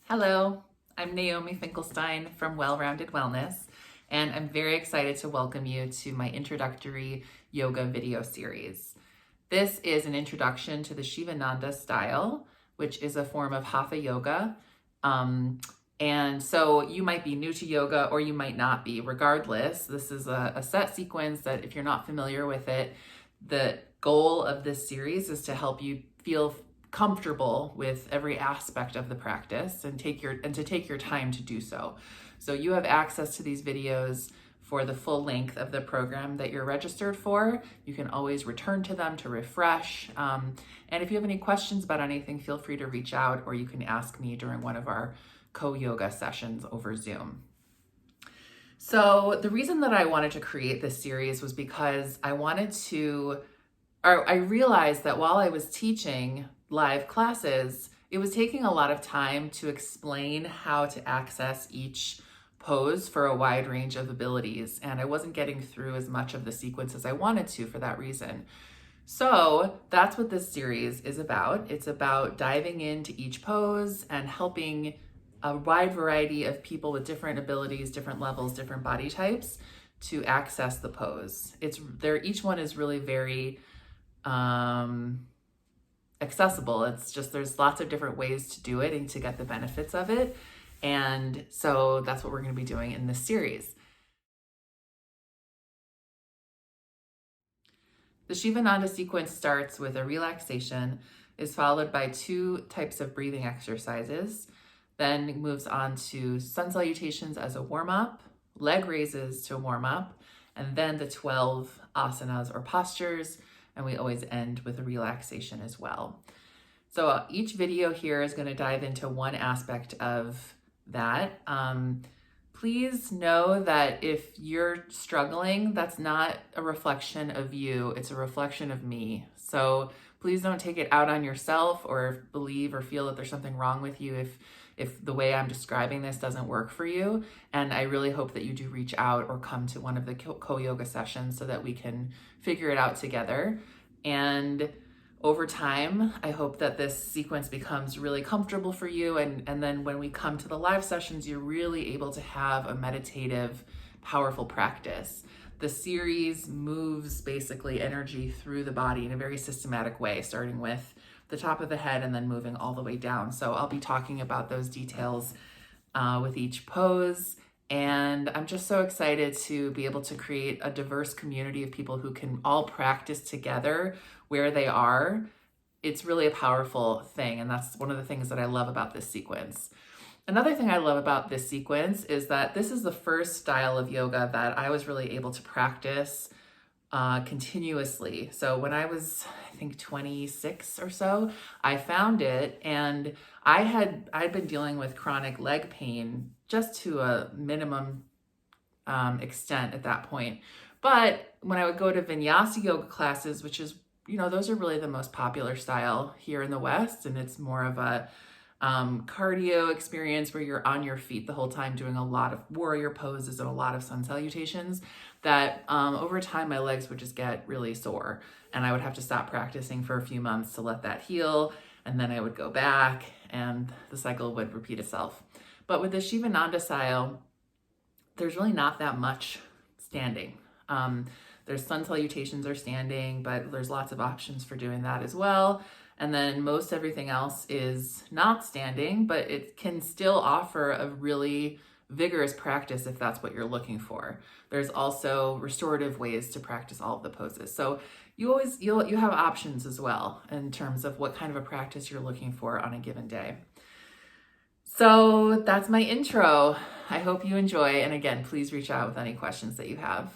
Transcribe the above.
Hello, I'm Naomi Finkelstein from Well-Rounded Wellness, and I'm very excited to welcome you to my Introductory Yoga Video Series. This is an introduction to the Sivananda style, which is a form of Hatha yoga. And so you might be new to yoga or you might not be. Regardless, this is a set sequence that if you're not familiar with it, the goal of this series is to help you feel comfortable with every aspect of the practice and to take your time to do so. So you have access to these videos for the full length of the program that you're registered for. You can always return to them to refresh. And if you have any questions about anything, feel free to reach out, or you can ask me during one of our co-yoga sessions over Zoom. So the reason that I wanted to create this series was because I realized that while I was teaching live classes, it was taking a lot of time to explain how to access each pose for a wide range of abilities, and I wasn't getting through as much of the sequence as I wanted to for that reason. So that's what this series is about. It's about diving into each pose and helping a wide variety of people with different abilities, different levels, different body types to access the pose. Each one is really very accessible. It's just, there's lots of different ways to do it and to get the benefits of it. And so that's what we're going to be doing in this series. The Sivananda sequence starts with a relaxation, is followed by 2 types of breathing exercises, then moves on to sun salutations as a warm-up, leg raises to warm up, and then the 12 asanas or postures, and we always end with a relaxation as well. So each video here is going to dive into one aspect of that. Please know that if you're struggling, that's not a reflection of you, it's a reflection of me. So please don't take it out on yourself or believe or feel that there's something wrong with you if the way I'm describing this doesn't work for you. And I really hope that you do reach out or come to one of the co-yoga sessions so that we can figure it out together. And over time, I hope that this sequence becomes really comfortable for you. And then when we come to the live sessions, you're really able to have a meditative, powerful practice. The series moves basically energy through the body in a very systematic way, starting with the top of the head and then moving all the way down. So I'll be talking about those details with each pose. And I'm just so excited to be able to create a diverse community of people who can all practice together where they are. It's really a powerful thing. And that's one of the things that I love about this sequence. Another thing I love about this sequence is that this is the first style of yoga that I was really able to practice continuously. So when I was, I think 26 or so, I found it, and I'd been dealing with chronic leg pain just to a minimum extent at that point. But when I would go to vinyasa yoga classes, which is, those are really the most popular style here in the West, and it's more of a cardio experience where you're on your feet the whole time doing a lot of warrior poses and a lot of sun salutations, that over time my legs would just get really sore and I would have to stop practicing for a few months to let that heal, and then I would go back and the cycle would repeat itself. But with the Sivananda style, there's really not that much standing. There's sun salutations are standing, but there's lots of options for doing that as well. And then most everything else is not standing, but it can still offer a really vigorous practice if that's what you're looking for. There's also restorative ways to practice all of the poses. So you have options as well in terms of what kind of a practice you're looking for on a given day. So that's my intro. I hope you enjoy. And again, please reach out with any questions that you have.